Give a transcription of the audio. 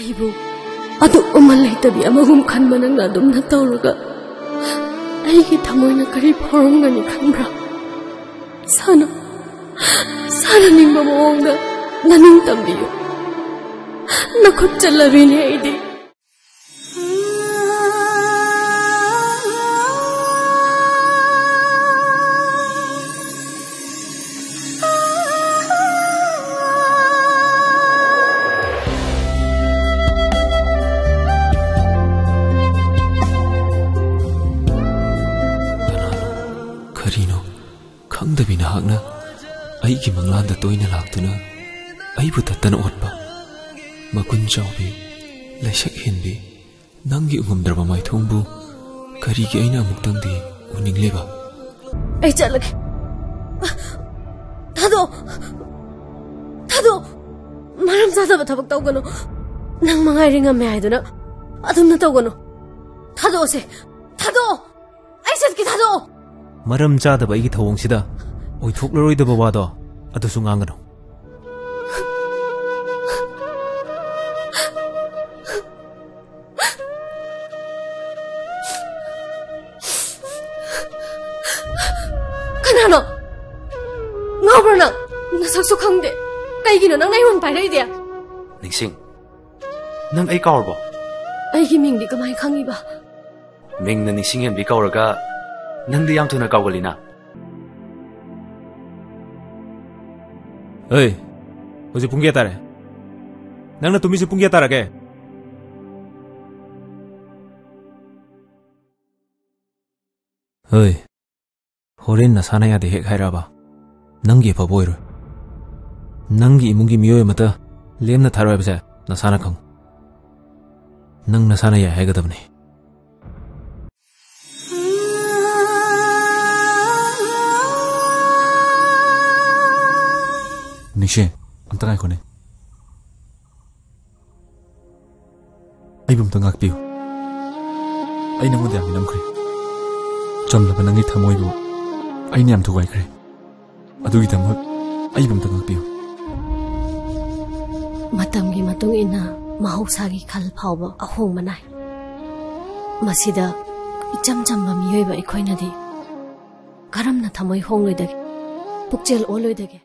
ꯑꯩꯕꯨ ꯑꯗꯨ ꯑꯃ ꯂꯩꯇꯕꯤ ꯑꯃꯒꯨꯝ ꯈꯟꯕ ꯅꯪꯅ ꯑꯗꯨꯝꯅ ꯇꯧꯔꯒ ꯑꯩꯒꯤ ꯊꯃꯣꯏꯅ ꯀꯔꯤ ꯐꯥꯎꯔꯝꯒꯅꯤ ꯈꯪꯕ꯭ꯔꯥ? ꯁꯥꯟꯅꯅꯤꯡꯕ ꯃꯑꯣꯡꯗ ꯅꯅꯤꯡ ꯇꯝꯕꯤꯌꯨ. ꯅꯈꯨꯠ ꯆꯜꯂꯕꯤꯅꯤ ꯑꯩꯗꯤ. Karino, khangdabi nahakna aigi manglanda toina laktuna aibu tattana otpa makun chawbi laishak henbi nangi ungumdraba maithongbu karigi aina amuktangdi uningleba. Ai chalage. Thado maram zadaba thabak tawgano. Nang mangai ringa me haiduna adumna tawgano. Thado se thado ai satki thado. Maram chadaba igi thawongsida oithoklaroi wado adusu ngangano. Kanano ngawbra nang nasaksu khangde kaigino nang naiwan pairei de. Ningsing nang ai kawrbo Aigi mingdi kamai khangi ba? Mingna ningsing hen bi kawraga nangdi yam thuna kawgalina. Hey, hoje pung kya tare? Nangna tumi se pung kya tarage? Hey, horen nasana ya de hek hairaba. Nangi pa boiru. Nangi imungi miyoy mata lemna tharwa basa nasana khang. Nang nasana ya haigadabne. Nishe, amta ngai khone. Ai bum tangak piu. Ai namu dia minam khre. Chamla banangi thamoi bu. Ai niam thugai khre. Adugi tamak ai bum tangak piu. Matamgi matung ina mahusagi khal phawba ahong manai. Masida icham chamba miyoiba ikhoina di karamna thamoi hongloi dage. Pukchel oloi dage.